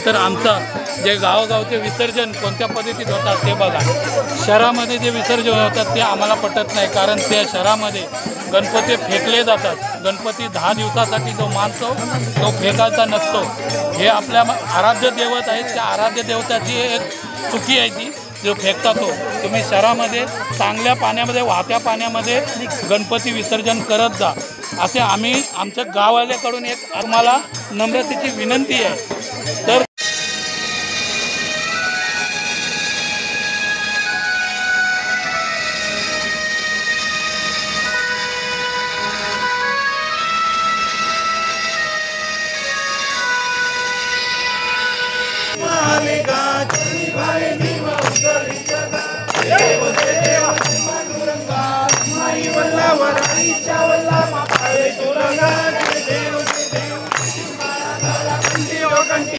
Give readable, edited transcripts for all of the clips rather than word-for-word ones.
तर आमचं जे गावोगावचे विसर्जन कोणत्या पद्धतीत होतात ते बघा. शहरामध्ये जे विसर्जन होतात ते आम्हाला पटत नाही, कारण त्या शहरामध्ये गणपती फेकले जातात. गणपती 10 दिवसासाठी जो मानतो तो फेकायचा नसतो. हे आपल्या आराध्य दैवत आहेत, त्या आराध्य दैवताची एक चुकी आहे ती जो फेकता तो. तुम्ही शहरामध्ये चांगल्या पाण्यामध्ये वाहत्या पाण्यामध्ये गणपती विसर्जन करत जा, असे आम्ही आमच्या गाववाल्याकडून एक आम्हाला नम्रतेची विनंती आहे. तर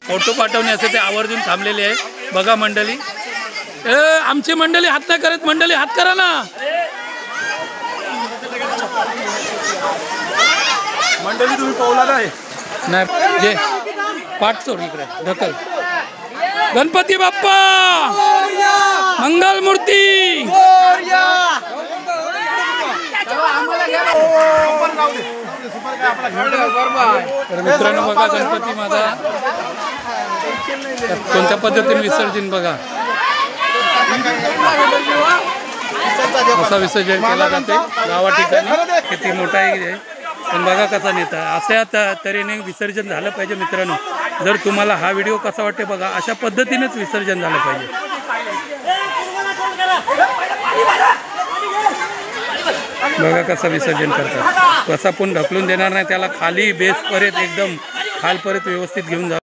फोटो पाठवण्याचे ते आवर्जून थांबलेले आहे. बघा मंडळी, आमची मंडळी हात नाही करत. मंडळी हात करा ना. मंडळी तुम्ही पावला नाही जे पाठ सोड इकडे ढकल. गणपती बाप्पा मंगल मूर्ती. तर मित्रांनो बघा, गणपती माझा कोणत्या पद्धतीने विसर्जन बघा. असा विसर्जन केला जाते गावा ठिकाणी. किती मोठा आहे पण बघा कसा नेता. अशा तऱ्हेने विसर्जन झालं पाहिजे मित्रांनो. जर तुम्हाला हा व्हिडिओ कसा वाटते बघा, अशा पद्धतीनेच विसर्जन झालं पाहिजे. बघा कसं विसर्जन करतात. कसा पण ढकलून देणार नाही त्याला. खाली बेसपर्यंत एकदम खालपर्यंत व्यवस्थित घेऊन जा.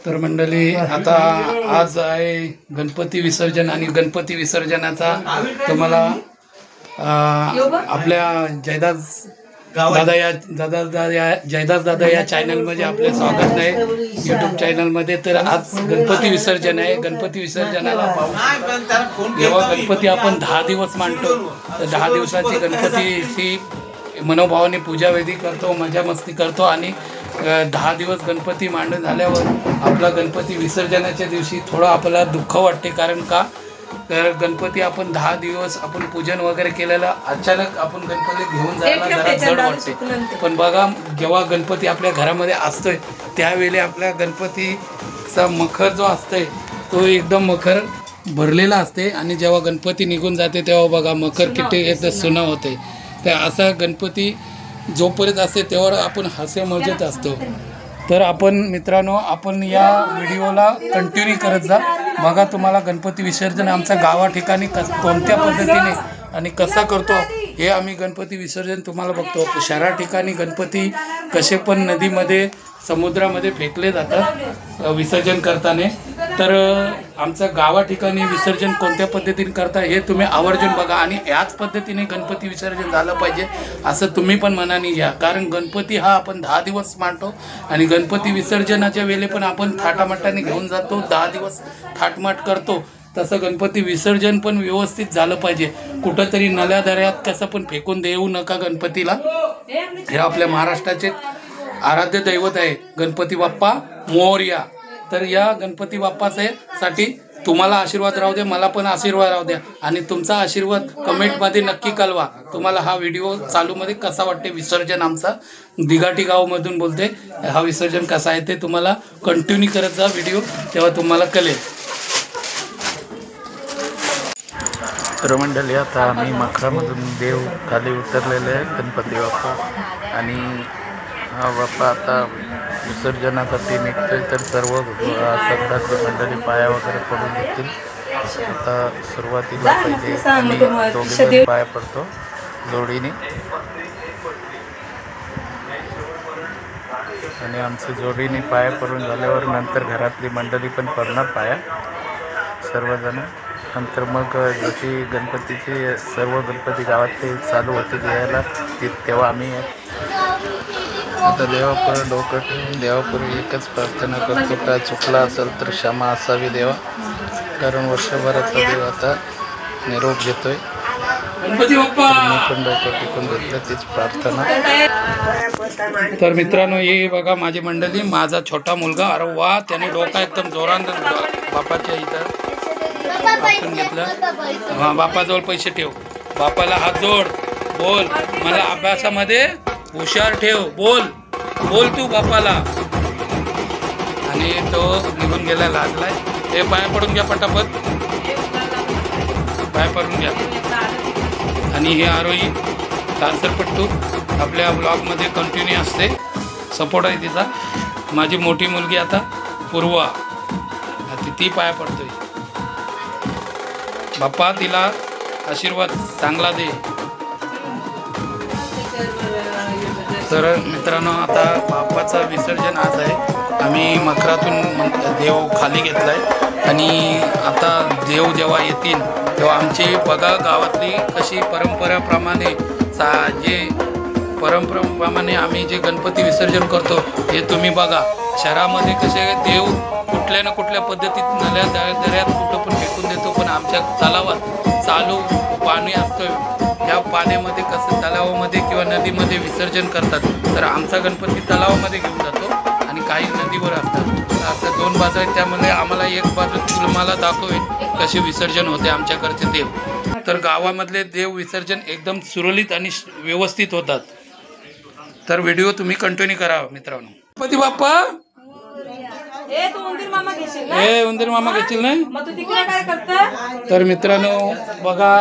तर मंडळी, आता आज आहे गणपती विसर्जन आणि गणपती विसर्जनाचा तुम्हाला आपल्या जयदास दादा या चॅनलमध्ये आपले स्वागत आहे, यूट्यूब चॅनलमध्ये. तर आज गणपती विसर्जन आहे. गणपती विसर्जनाला जेव्हा गणपती आपण 10 दिवस मांडतो, तर 10 दिवसाची गणपतीची मनोभावाने पूजाविधी करतो, मजा मस्ती करतो. आणि 10 दिवस गणपती मांडून झाल्यावर आपला गणपती विसर्जनाच्या दिवशी थोडं आपल्याला दुःख वाटते. कारण का, तर गणपती आपण 10 दिवस आपण पूजन वगैरे केलेलं, अचानक आपण गणपती घेऊन जायला जरा जड वाटते. पण बघा, जेव्हा गणपती आपल्या घरामध्ये असतोय त्यावेळी आपल्या गणपतीचा मखर जो असतोय तो एकदम मखर भरलेला असते. आणि जेव्हा गणपती निघून जाते तेव्हा बघा मखर किती एकदम सुना होते. तर असा गणपती जोपर्यंत असते तेव्हा आपण हास्य मजेत असतो. तर आपण मित्रांनो, आपण या व्हिडिओला कंटिन्यू करत जा. बघा, तुम्हाला गणपती विसर्जन आमच्या गावा ठिकाणी कोणत्या पद्धतीने आणि कसा करतो हे आम्ही गणपती विसर्जन तुम्हाला बघतो. शहरा ठिकाणी गणपती कसे पण नदीमध्ये समुद्रामध्ये फेकले जातात विसर्जन करताना. तर आमच्या गावा ठिकाणी विसर्जन कोणत्या पद्धतीने करता हे तुम्ही आवर्जून बघा. आणि याच पद्धतीने गणपती विसर्जन झालं पाहिजे असं तुम्ही पण मनाने घ्या. कारण गणपती हा आपण 10 दिवस मांडतो आणि गणपती विसर्जनाच्या वेळी पण आपण थाटामाटाने घेऊन जातो, 10 दिवस थाटमाट करतो. तसं गणपती विसर्जन पण व्यवस्थित झालं पाहिजे. कुठंतरी नल्या दऱ्यात कसं पण फेकून देऊ नका गणपतीला. हे आपल्या महाराष्ट्राचे आराध्य दैवत आहे गणपती बाप्पा मोरया. तर या गणपती बाप्पासाठी तुम्हाला आशीर्वाद राहू दे, मला पण आशीर्वाद राहू द्या. आणि तुमचा आशीर्वाद कमेंटमध्ये नक्की कळवा. तुम्हाला हा व्हिडिओ चालूमध्ये कसा वाटते विसर्जन आमचा. दिघाटी गावमधून बोलते. हा विसर्जन कसा आहे ते तुम्हाला कंटिन्यू करत जा व्हिडिओ, तेव्हा तुम्हाला कळेल. तर मंडळी, आता आम्ही मखरामधून देव खाली उतरलेले आहे गणपती बाप्पा. आणि हा बाप्पा आता विसर्जनासाठी निघतोय. तर सर्व सगळ्यात मंडळी पाया वगैरे पडून घेतील. आता सुरुवातीला पहिले आम्ही दोघे पाया पडतो जोडीने. आणि आमची जोडीने पाया पडून झाल्यावर नंतर घरातली मंडळी पण पडणार पाया सर्वजण. नंतर मग जशी गणपतीचे सर्व गणपती गावातले चालू होते यायला तेव्हा आम्ही आता देवापुढे डोकं ठेवून देवापुढे एकच प्रार्थना करतो, काय चुकला असेल तर क्षमा असावी देवा, कारण वर्षभराचा देव आता निरोप घेतोय. गणपती बाप्पा. मी पण डोकं टिकून घेतलं तीच प्रार्थना. तर मित्रांनो, हे बघा माझी मंडळी, माझा छोटा मुलगा, अरे वा, त्याने डोका एकदम जोरात बापाच्या इथं वाचून घेतलं. हा, बापाजवळ पैसे ठेव, बापाला हात जोड, बोल मला अभ्यासामध्ये हुशार ठेव, बोल बोल तू बापाला. आणि तो निघून गेला, लागलाय. हे पाय पडून घ्या पटापट, पाय पडून घ्या. आणि हे आरोही डान्सरपट्टू आपल्या ब्लॉगमध्ये कंटिन्यू असते, सपोर्ट आहे तिचा. माझी मोठी मुलगी आता पूर्वा, ती पाया पडतोय. बाप्पा तिला आशीर्वाद चांगला दे. तर मित्रांनो, आता बाप्पाचा विसर्जन आज आहे. आम्ही मखरातून देव खाली घेतला आहे आणि आता देव जेव्हा येतील तेव्हा आमची बघा गावातली कशी परंपराप्रमाणे परंपरेप्रमाणे आम्ही जे गणपती विसर्जन करतो हे तुम्ही बघा. शहरामध्ये कसे देव कुठल्या ना कुठल्या पद्धतीत नल्या दऱ्यात कुठं पण फेकून देतो, पण आमच्या तलावात चालू पाणी असतं. त्या पाण्यामध्ये कसं तलावामध्ये किंवा नदीमध्ये विसर्जन करतात. तर आमचा गणपती तलावामध्ये घेऊन जातो आणि काही नदीवर असतात. असं दोन बाजू आहेत, त्यामुळे आम्हाला एक बाजू तुम्हाला दाखवेल कसे विसर्जन होते आमच्याकडचे देव. तर गावामधले देव विसर्जन एकदम सुरळीत आणि व्यवस्थित होतात. तर व्हिडिओ तुम्ही कंटिन्यू करा मित्रांनो. गणपती बाप्पा. उंदीर मामा घेशील नाही. तर मित्रांनो बघा,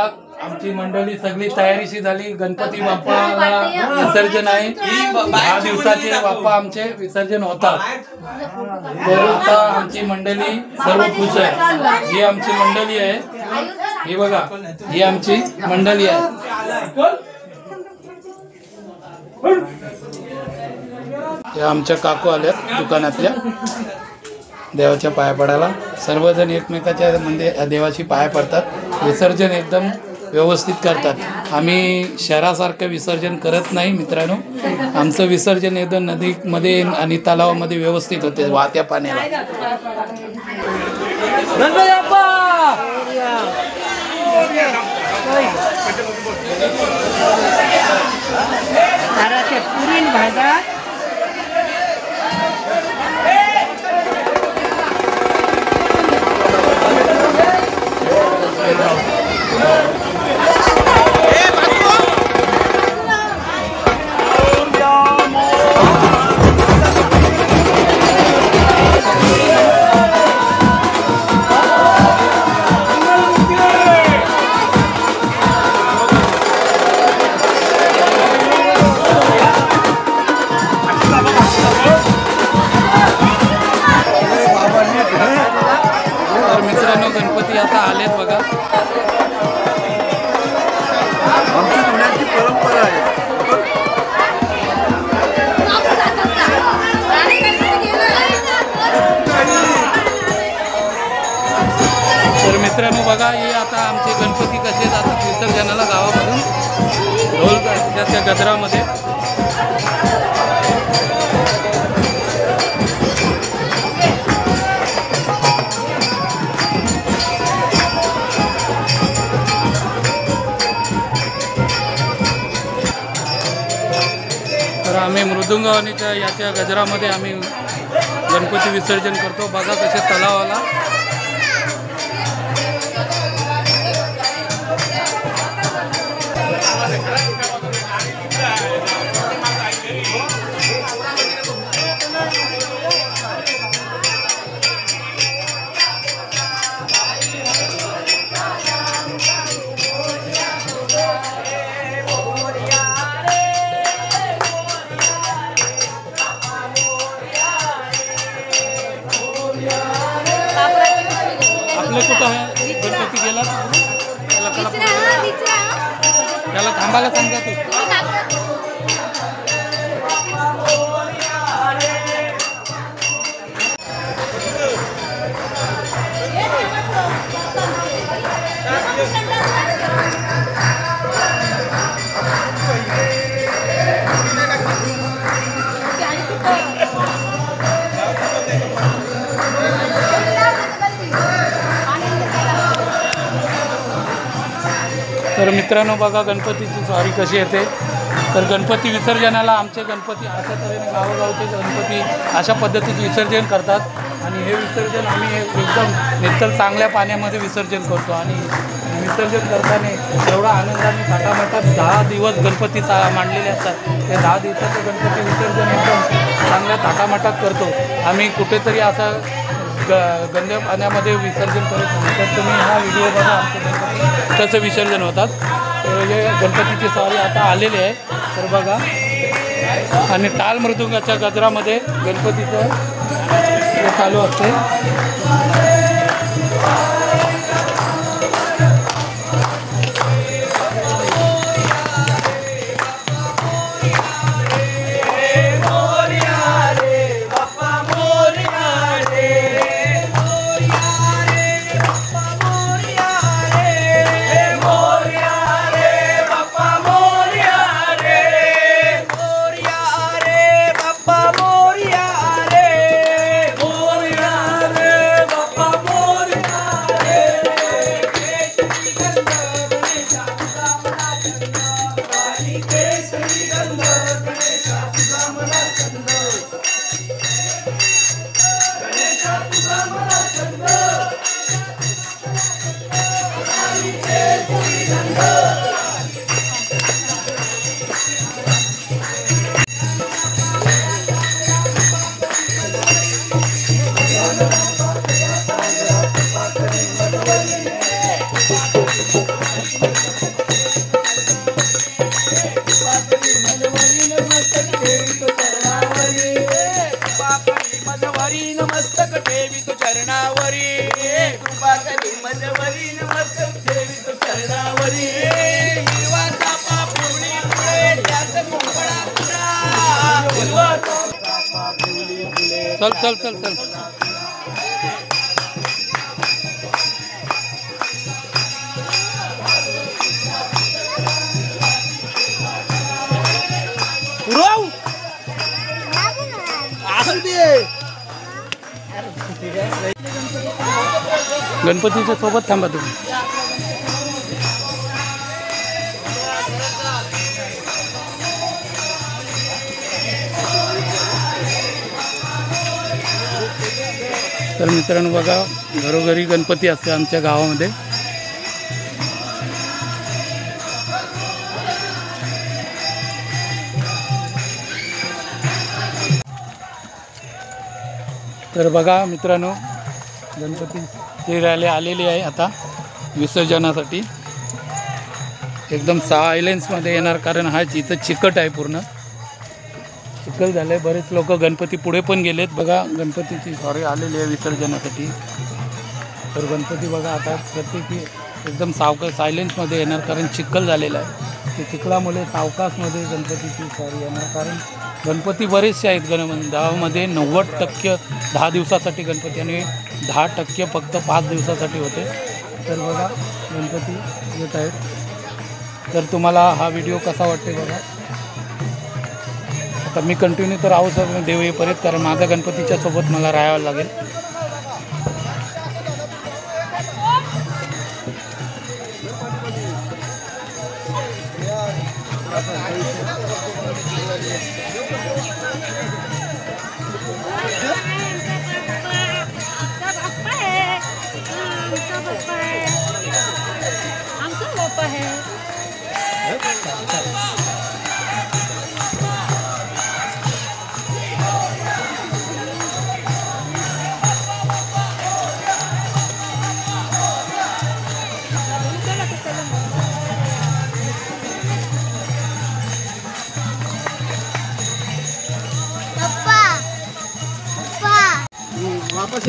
आमची मंडळी सगळी तयारीशी झाली. गणपती बाप्पाला विसर्जन आहे. 10 दिवसाचे बाप्पा आमचे विसर्जन होतात. तर आता आमची मंडळी सर्व खुश आहे. ही आमची मंडळी आहे, ही बघा, ही आमची मंडळी आहे. या आमच्या काकू आल्यात दुकानातल्या देवाच्या पाया पडायला. सर्वजण एकमेकाच्या म्हणजे देवाची पाया पडतात. विसर्जन एकदम व्यवस्थित करतात. आम्ही शहरासारखं विसर्जन करत नाही मित्रांनो. आमचं विसर्जन एकदम नदीमध्ये आणि तलावामध्ये व्यवस्थित होते, वाहत्या पाण्याला. गणपती आता आलेत बघा. आमची पुण्याची परंपरा आहे. तर मित्रांनो बघा, हे आता आमचे गणपती कसे जातात विसर्जनाला गावामधून ढोल त्या गजरामध्ये. तर आम्ही मृदुंगावणीच्या याच्या गजरामध्ये आम्ही गणपती विसर्जन करतो. बघा कसे तलावाला आपलं कुठं आहे गणपती गेला, त्याला थांबायला सांगा तू. तर मित्रांनो बघा गणपतीची स्वारी कशी येते. तर गणपती विसर्जनाला आमचे गणपती अशा तऱ्हेने गावोगावचे गणपती अशा पद्धतीत विसर्जन करतात आणि हे विसर्जन आम्ही एकदम नितळ चांगल्या पाण्यामध्ये विसर्जन करतो आणि विसर्जन करताना एवढा आनंदाने थाटामाटात 10 दिवस गणपती मांडलेले असतात. ते 10 दिवसाचं गणपती विसर्जन एकदम चांगल्या थाटामाटात करतो आम्ही. कुठेतरी असं गंद्या पाण्यामध्ये विसर्जन करत नाही. तर तुम्ही हा व्हिडिओ बघा आमचे गणपती कसं विसर्जन होतात. तर हे गणपतीची स्वारी आता आलेली आहे. तर बघा आणि टाळ मृदुंगाच्या गजरामध्ये गणपतीचं हे चालू असते. चल चल चल चल गणपतीच्या सोबत थांबा तुम्ही. तर मित्रांनो बघा घरोघरी गणपती असते आमच्या गावामध्ये. तर बघा मित्रांनो गणपती रॅली आलेली आहे आता विसर्जनासाठी. एकदम सायलेन्समध्ये येणार कारण हा इथं चिकट आहे, पूर्ण चिखल झालं आहे. बरेच लोक गणपती पुढे पण गेलेत. बघा गणपतीची सॉरी आलेली आहे विसर्जनासाठी. तर गणपती बघा आता प्रत्येकी एकदम सायलेन्समध्ये येणार कारण चिखल झालेला आहे. ते चिखलामुळे सावकाशमध्ये गणपतीची सॉरी येणार कारण गणपती बरेचसे आहेत. गावामध्ये 90% 10 दिवसासाठी गणपती आणि 10% फक्त 5 दिवसासाठी होते. तर बघा गणपती येत आहेत. तर तुम्हाला हा व्हिडिओ कसा वाटते बघा. आता मी कंटिन्यू तर राहू शकतो देव येईपर्यंत कारण माझ्या गणपतीच्या सोबत मला राहावं लागेल.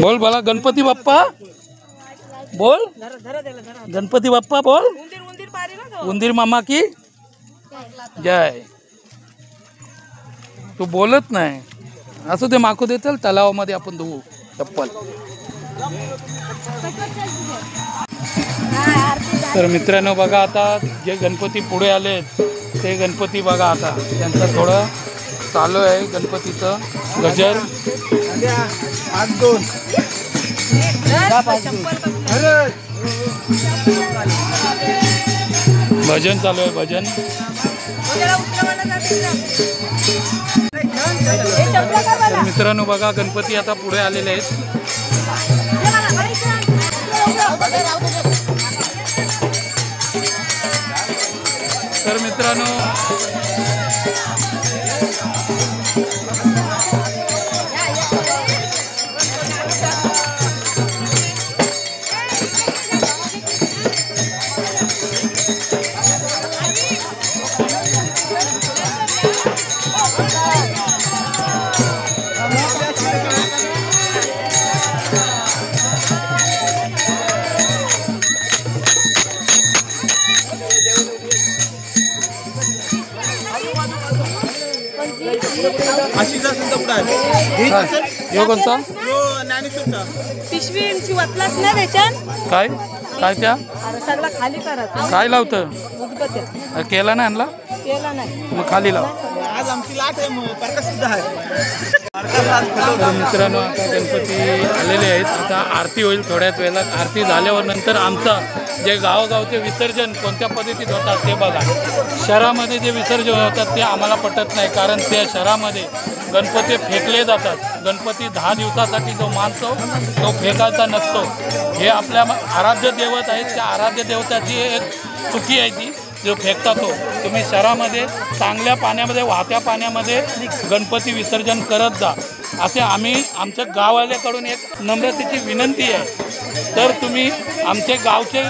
बोल बोला गणपती बाप्पा बोल. गणपती बाप्पा बोल. उंदीर मामा की जय. तू बोलत नाही असं ते माकू दे. चल तलावामध्ये आपण धुवू चप्पल. तर मित्रांनो बघा आता जे गणपती पुढे आले ते गणपती बघा आता त्यांचं थोडं चालू आहे गणपतीचं गजर. 5-2 भजन चालू आहे भजन. तर मित्रांनो बघा गणपती आता पुढे आलेले आहेत. तर मित्रांनो यो कोणता पिशवी वाटलाच ना त्याच्यात काय काय त्या सगळं खाली करायचं. काय लावतं उदबत्त्या केला ना आणला केला नाही. मग खाली लाव. आज आमची लाट आहे परका सुद्धा आहे. तर मित्रांनो आता गणपती आलेले आहेत. आता आरती होईल थोड्याच वेळात. आरती झाल्यावर नंतर आमचा जे गावोगावचे विसर्जन कोणत्या पद्धतीत होतात ते बघा. शहरामध्ये जे विसर्जन होतात ते आम्हाला पटत नाही, कारण त्या शहरामध्ये गणपती फेकले जातात. गणपती 10 दिवसासाठी जो मानतो तो फेकायचा नसतो. हे आपल्या आराध्य दैवत आहेत, त्या आराध्य देवताची एक चुकी आहे ती जो फेकता तो. तुम्ही शहरामध्ये चांगल्या पाण्यामध्ये वाहत्या पाण्यामध्ये गणपती विसर्जन करत जा, असे आम्ही आमच्या गाववाल्याकडून एक नम्रतेची विनंती आहे. तर तुम्ही आमचे गावचे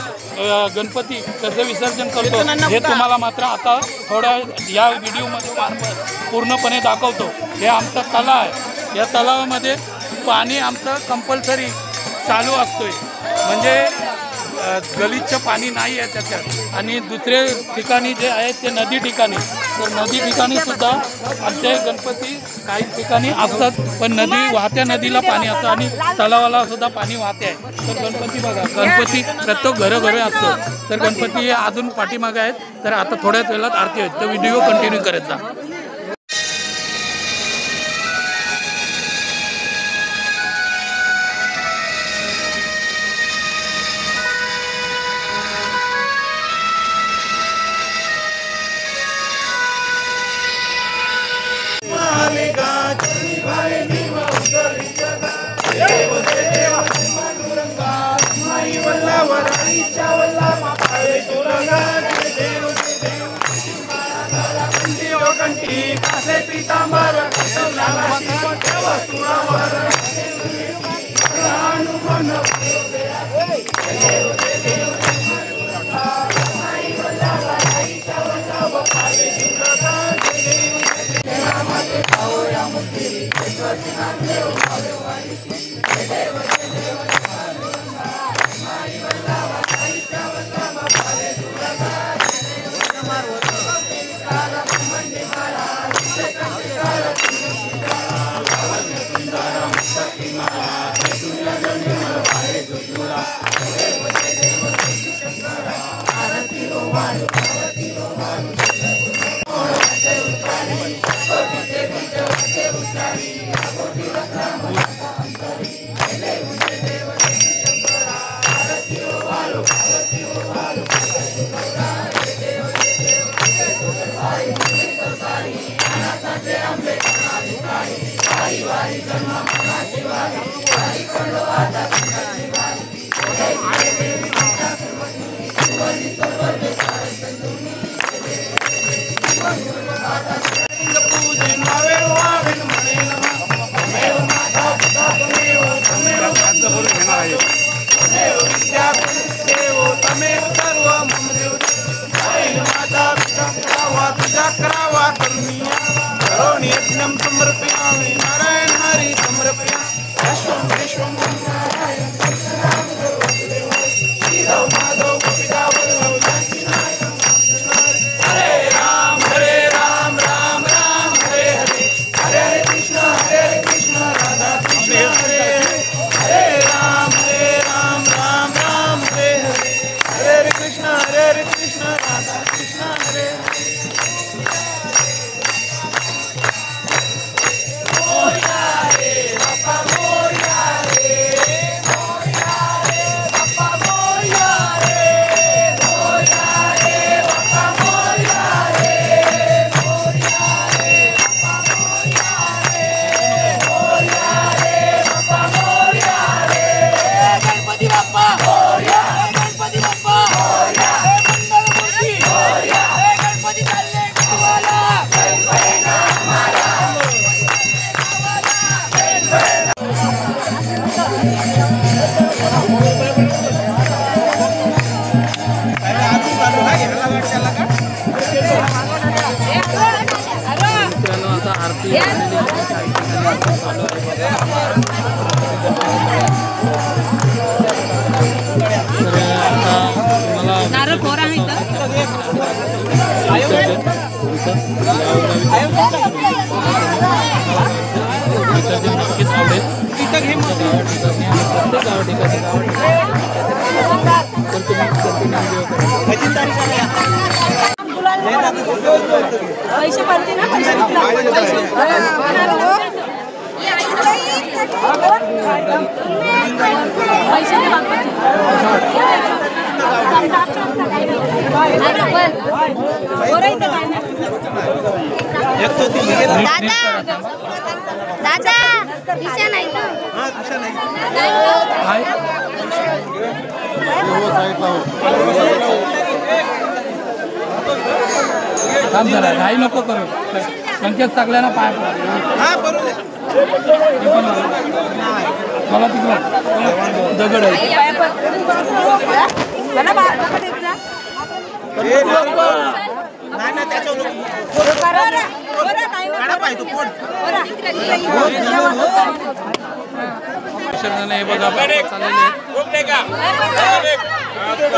गणपती कसं विसर्जन करतो हे तुम्हाला मात्र आता थोड्या या व्हिडिओमध्ये पूर्णपणे दाखवतो. हे आमचा तलाव आहे. या तलावामध्ये पाणी आमचं कंपल्सरी चालू असतोय, म्हणजे गलिच्छ पाणी नाही आहे त्याच्यात. आणि दुसरे ठिकाणी जे आहेत ते नदी ठिकाणी, तर नदी ठिकाणी सुद्धा आमचे गणपती काही ठिकाणी असतात, पण वाहत्या नदीला पाणी असतं आणि तलावाला सुद्धा पाणी वाहते आहे. तर गणपती बघा, गणपती प्रत्येक घरोघरी असतो. तर गणपती अजून पाठीमागे आहेत. तर आता थोड्याच वेळात आरती होईल, तर व्हिडिओ कंटिन्यू करत जा. Oh yeah. मित्रांनो आता आरती झालेली आहे. काही ठिकाणी चालू आहे बघा. तर आता मला नारळ फोडा आहे इथं. विसर्जन नक्कीच आवडेल. प्रत्येक गावाठिकाणी तर तुम्ही पैसे पडते ना पैसे दादा दिशा नाही ना काम जरा घाई नको करू. संकेत सगळ्यांना पाय पडा. मला तिकडं दगड आहे. हे बघा चाललेले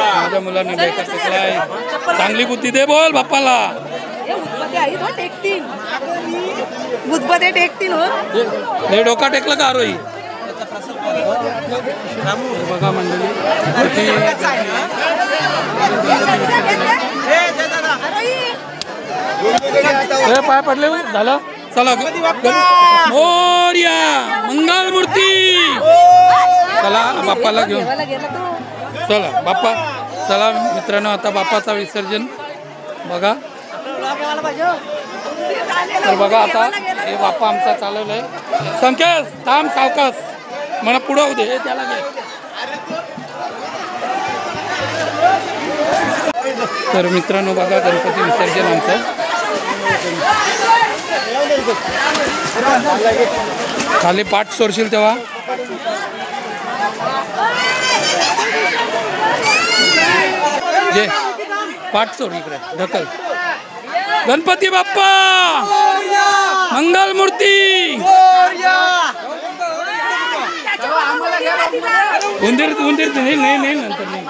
माझ्या मुलांनी बेकार टेकलाय. चांगली बुद्धी दे बोल बाप्पाला. बुधबदे टेकतील हो. हे डोका टेकलं का आरोही. बघा मंडळी पाय पडले झालं. चला मोरया मंगल मूर्ती. चला बाप्पाला घेऊन चला बाप्पा. चला मित्रांनो आता बाप्पाचा विसर्जन बघा. तर बघा आता हे बाप्पा आमचा चालवलाय. संकेत थांब सावकाश मला पुढं होऊ दे. त्याला घे. तर मित्रांनो बघा गणपती विसर्जन आमचं. खाली पाठ सोडशील तेव्हा जे पाठ सोड इकडे ढकल. गणपती बाप्पा मंगल मूर्ती. उंदीर उंदीर नाही नाही नाही नंतर नाही.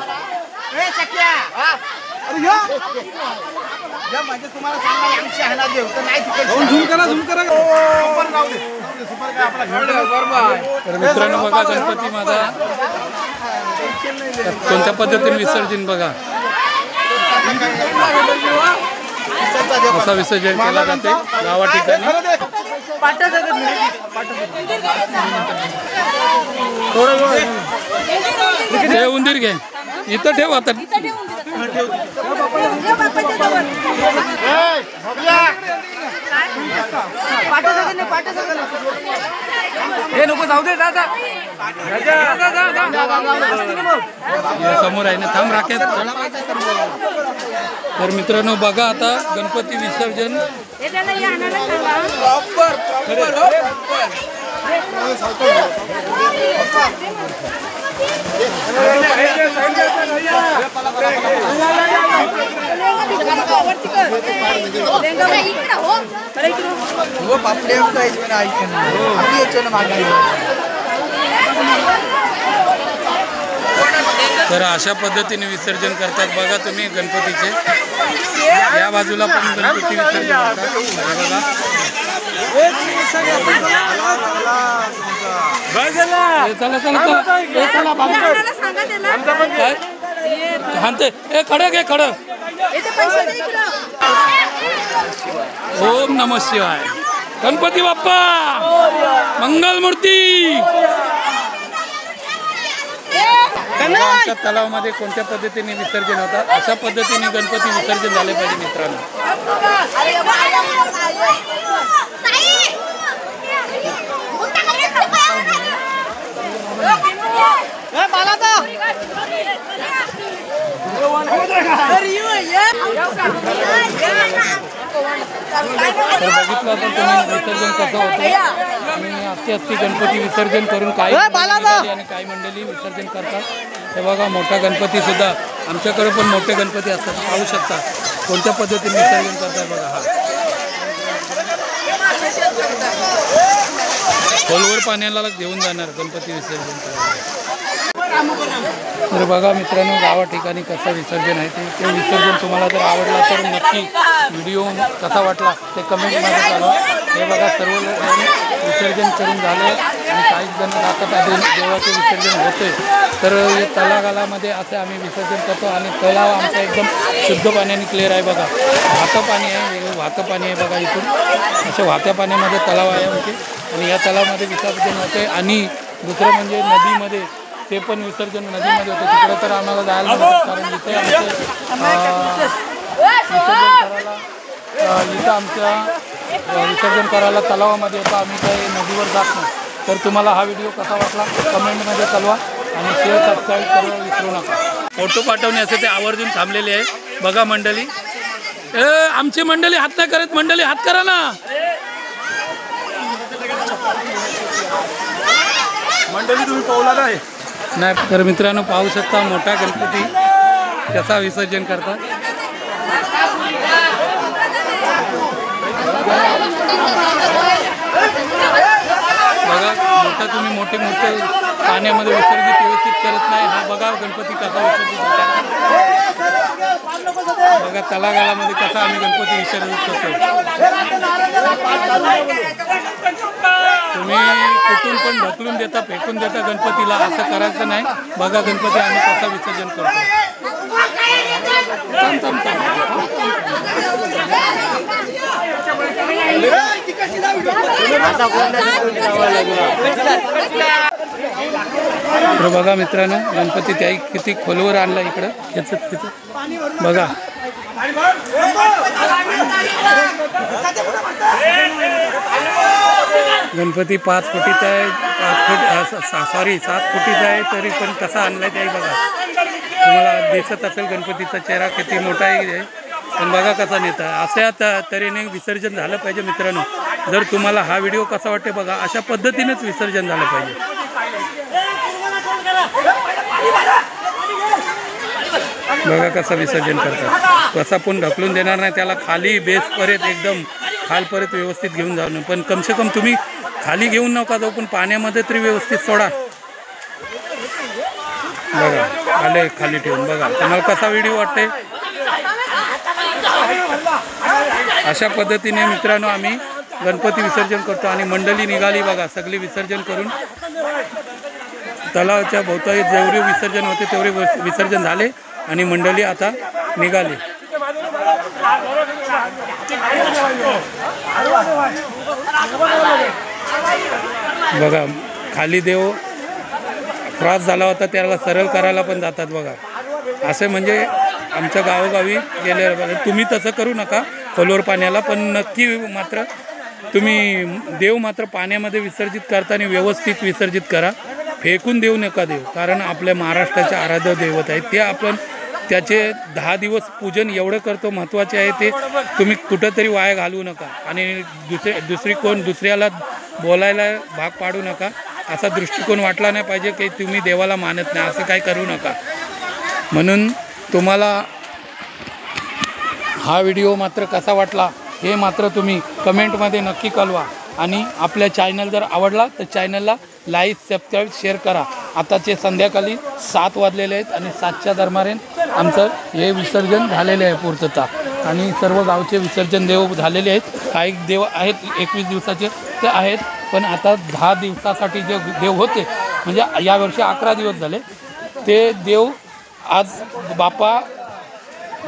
तर मित्रांनो बघा गणपती माझा कोणत्या पद्धतीने विसर्जन बघा. असा विसर्जन केला जाते गावा ठिकाणी. हे उंदीर घे इथं ठेव आता. हे नको जाऊ दे. समोर आहे ना थांब राखेत. तर मित्रांनो बघा आता गणपती विसर्जन तर अशा पद्धतीने विसर्जन करतात बघा तुम्ही गणपतीचे. या बाजूला पण गणपती विसर्जन करतात चला चला हे खडं घे खडं. ओम नमः शिवाय. गणपती बाप्पा मंगल मूर्ती. आमच्या तलावामध्ये कोणत्या पद्धतीने विसर्जन होतात अशा पद्धतीने गणपती विसर्जन झाले पाहिजे मित्रांनो. तर बघितलं तर तुम्ही विसर्जन कसं होतं आणि अस्थि गणपती विसर्जन करून काही आणि काही मंडळी विसर्जन करतात. हे बघा मोठा गणपती सुद्धा आमच्याकडे पण मोठे गणपती असतात पाहू शकता. कोणत्या पद्धतीने विसर्जन करताय बघा. हा खोलवर पाण्याला घेऊन जाणार गणपती विसर्जन करायला. तर बघा मित्रांनो, गावा ठिकाणी कसं विसर्जन आहे ते विसर्जन तुम्हाला जर आवडला तर नक्की व्हिडिओ कसा वाटला ते कमेंटमध्ये सांगा. हे बघा सर्व विसर्जन करून झाले आणि काही जण जातात आधी देवाचे विसर्जन होते. तर हे तलावामध्ये असे आम्ही विसर्जन करतो आणि तलाव आमचा एकदम शुद्ध पाण्याने क्लिअर आहे बघा. वाहतं पाणी आहे, वेगळं वाहतं पाणी आहे बघा. इथून असे वाहत्या पाण्यामध्ये तलाव आहे आमचे आणि या तलावामध्ये विसर्जन होते. आणि दुसरं म्हणजे नदीमध्ये ते पण विसर्जन नदीमध्ये होते. तिकडे तर आम्हाला जायला मिळतं कारण इथे आमचे विसर्जन करायला तलावामध्ये येतं. आम्ही काही नदीवर जात नाही. तर तुम्हाला हा व्हिडिओ कसा वाटला कमेंटमध्ये कळवा आणि शेअर सबस्क्राईब करायला विसरू नका. फोटो पाठवण्याचे ते आवर्जून थांबलेले आहे बघा मंडळी. आमची मंडळी हात नाही करत, मंडळी हात करा ना. मंडळी तुम्ही पावला नाही. तर मित्रांनो पाहू शकता मोठा गणपती कसा विसर्जन करतात. बघा मोठा तुम्ही मोठे पाण्यामध्ये विसर्जित व्यवस्थित करत नाही. हा बघा गणपती कसा विसर्जित करतात. बघा तलागाळामध्ये कसा आम्ही गणपती विसर्जित करतो. तुम्ही कुठून पण ढकलून देता, फेकून देता गणपतीला, असं करायचं नाही. बघा गणपती आम्ही कसा विसर्जन करतो. तर बघा मित्रांनो गणपती त्याही किती खोलवर आणला इकडं खेचत बघा. गणपती 5 फुटीचा आहे, 7 फुटीचा आहे, तरी पण कसा आणलाय त्याही बघा. तुम्हाला दिसत असेल गणपतीचा चेहरा किती मोठा आहे, पण बघा कसा नेता. अशा तऱ्हेने विसर्जन झालं पाहिजे मित्रांनो. जर तुम्हाला हा व्हिडिओ कसा वाटते बघा, अशा पद्धतीनेच विसर्जन झालं पाहिजे. बघा कसं विसर्जन करतात. कसा पण ढकलून देणार नाही त्याला, खाली बेसपर्यंत एकदम खालपर्यंत व्यवस्थित घेऊन जाऊ. पण कमसे कम तुम्ही खाली घेऊन नका जाऊ, पण पाण्यामध्ये तरी व्यवस्थित सोडा. बघा आले खाली ठेवून. बघा तुम्हाला कसा व्हिडिओ वाटते. अशा पद्धतीने मित्रांनो आम्ही गणपती विसर्जन करतो आणि मंडळी निघाली बघा. सगळी विसर्जन करून तलावाच्या भोवताली जेवढे विसर्जन होते तेवढे विसर्जन झाले आणि मंडळी आता निघाली. बघा खाली देव क्रॉस झाला होता, त्याला सरळ करायला पण जातात बघा. असे म्हणजे आमच्या गावोगावी गेले. तुम्ही तसं करू नका खोलवर पाण्याला, पण नक्की मात्र तुम्ही देव मात्र पाण्यामध्ये विसर्जित करताना व्यवस्थित विसर्जित करा. फेकून देऊ नका देव, कारण आपल्या महाराष्ट्राचे आराध्य दैवत आहे. ते आपण त्याचे 10 दिवस पूजन एवढं करतो, महत्त्वाचे आहे ते. तुम्ही कुठंतरी वाया घालवू नका आणि दुसऱ्याला बोलायला भाग पाडू नका. असा दृष्टिकोन वाटला नाही पाहिजे की तुम्ही देवाला मानत नाही, असं काही करू नका. म्हणून तुम्हाला हा व्हिडिओ मात्र कसा वाटला हे मात्र तुम्ही कमेंटमध्ये नक्की कळवा. आणि आपल्या चॅनल जर आवडला तर चॅनलला लाईक सबस्क्राईब शेअर करा. आताचे संध्याकाळी 7 वाजलेले आहेत आणि 7च्या दरम्यान आमचं हे विसर्जन झालेले आहे पूर्तता. आणि सर्व गावचे विसर्जन देव झालेले आहेत. काही देव आहेत 21 दिवसाचे ते आहेत, पण आता 10 दिवसासाठी जे देव होते म्हणजे यावर्षी 11 दिवस झाले ते देव आज बापा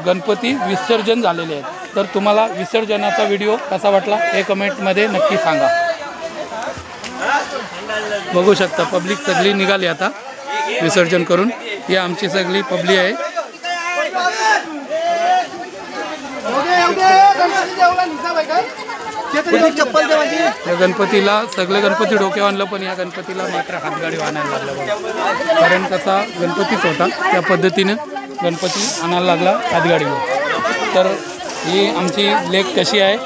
गणपती विसर्जन झालेले आहेत. तर तुम्हाला विसर्जनाचा व्हिडिओ कसा वाटला हे कमेंटमध्ये नक्की सांगा. बघू शकता पब्लिक सगळी निघाली आता विसर्जन करून. ही आमची सगळी पब्लिक आहे. या गणपतीला सगळे गणपती डोक्यावर आणलं, पण या गणपतीला मात्र हातगाडी आणायला लागला बघा. कारण कसा गणपतीच होता त्या पद्धतीनं गणपती आणायला लागला हातगाडीवर. तर ही आमची लेक कशी आहे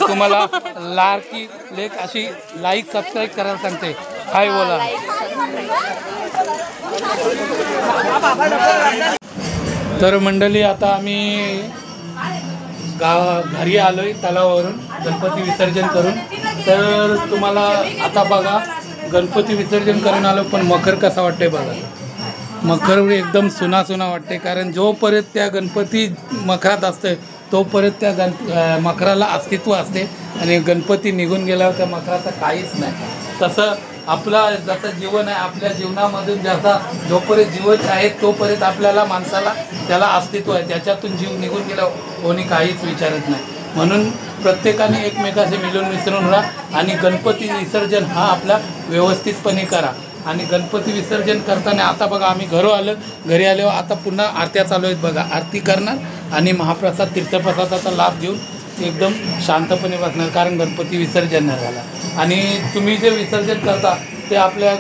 तुम्हाला लाडकी लेक अशी लाईक सबस्क्राईब करायला सांगते. हाय बोला. तर मंडळी आता आम्ही घरी आलोय तलावावरून गणपती विसर्जन करून. तर तुम्हाला आता बघा गणपती विसर्जन करून आलो, पण मखर कसा वाटतंय बघा. मखर एकदम सुना सुना वाटते, कारण जोपर्यंत त्या गणपती मखरात असते तोपर्यंत त्या मखराला अस्तित्व असते आणि गणपती निघून गेल्यावर त्या मखराचं काहीच नाही. तसं आपला जसं जीवन आहे, आपल्या जीवनामधून जसा जोपर्यंत जीवन आहे तोपर्यंत आपल्याला माणसाला त्याला अस्तित्व आहे. त्याच्यातून जीव निघून गेल्यावर कोणी काहीच विचारत नाही. म्हणून प्रत्येकाने एकमेकाशी मिळून मिसळून राहा आणि गणपती विसर्जन हा आपला व्यवस्थितपणे करा. आणि गणपती विसर्जन करताना आता बघा आम्ही घरी आल्यावर आता पुन्हा आरत्या चालू आहेत बघा. आरती करणार आणि महाप्रसाद तीर्थप्रसादाचा लाभ घेऊन एकदम शांतपणे बसणार, कारण गणपती विसर्जन नाही झाला. आणि तुम्ही जे विसर्जन करता ते आपल्या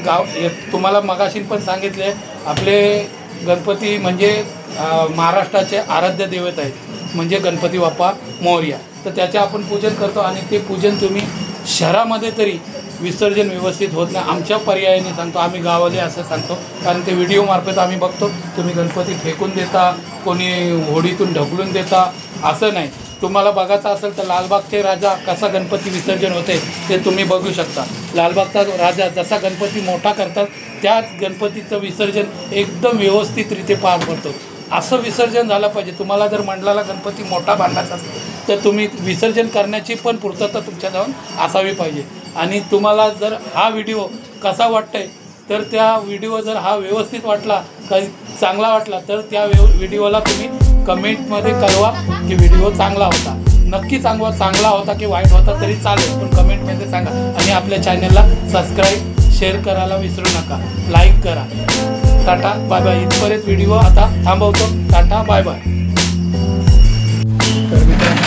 तुम्हाला मगाशी पण सांगितले, आपले गणपती म्हणजे महाराष्ट्राचे आराध्य दैवत आहेत, म्हणजे गणपती बाप्पा मोरया. तर त्याचे आपण पूजन करतो आणि ते पूजन तुम्ही शहरामध्ये तरी विसर्जन व्यवस्थित होत नाही. आमच्या पर्यायाने सांगतो, आम्ही गावाले असं सांगतो, कारण ते व्हिडिओमार्फत आम्ही बघतो तुम्ही गणपती फेकून देता, कोणी होडीतून ढकलून देता. असं नाही. तुम्हाला बघायचं असेल तर लालबागचे राजा कसा गणपती विसर्जन होते ते तुम्ही बघू शकता. लालबागचा राजा जसा गणपती मोठा करतात त्याच गणपतीचं विसर्जन एकदम व्यवस्थितरित्या पार पडतो. असं विसर्जन झालं पाहिजे. तुम्हाला जर मंडळाला गणपती मोठा बांधायचा असेल तर तुम्ही विसर्जन करण्याची पण पूर्तता तुमच्याजवळ असावी पाहिजे. आणि तुम्हाला जर हा व्हिडिओ कसा वाटतंय तर त्या व्हिडिओ जर हा व्यवस्थित वाटला, काही चांगला वाटला तर त्या व्हिडिओला तुम्ही कमेंटमध्ये कळवा की व्हिडिओ चांगला होता. नक्की चांगला होता की वाईट होता तरी चालेल, पण कमेंटमध्ये सांगा. आणि आपल्या चॅनलला सबस्क्राईब शेअर करायला विसरू नका, लाईक करा. Tata bye bye. इथपर्यंत व्हिडिओ आता थांबवतो. Tata bye bye. तर मित्रांनो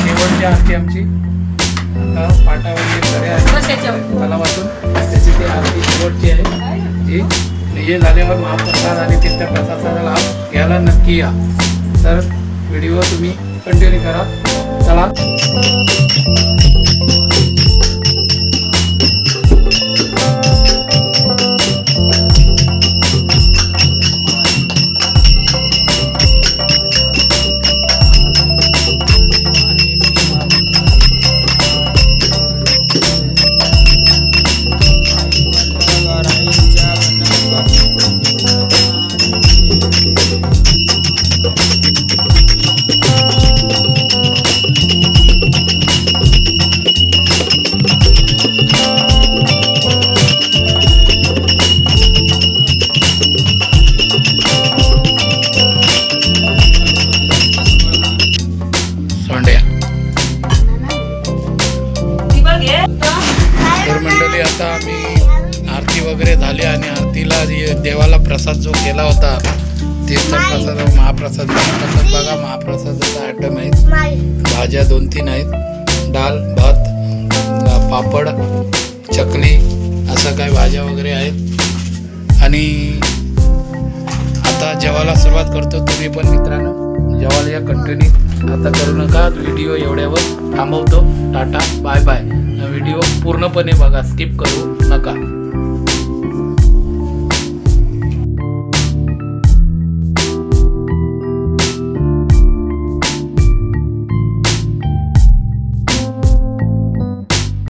शेवटची आरती आमची पाटावरती तलावातून त्याची ती आरती शेवटची आहे. जी हे झाल्यावर महाप्रसाद आणि तीर्थप्रसादाचा लाभ घ्यायला नक्की या. तर व्हिडिओ तुम्ही कंटिन्यू करा. चला. तर मंडळी आता आम्ही आरती वगैरे झाली आणि आरतीला देवाला प्रसाद जो केला होता तीर्थप्रसाद महाप्रसाद बघा. महाप्रसादाचा आयटम आहेत, भाज्या 2-3 आहेत, डाळ भात पापड चकली असं काही भाज्या वगैरे आहेत. आणि आता जेवायला सुरुवात करतो. तुम्ही पण मित्रांनो जेवायला या. कंटिन्यू आता करू नका. व्हिडिओ एवढ्यावर थांबवतो. Tata bye bye. व्हिडिओ पूर्णपणे बघा, स्किप करू नका.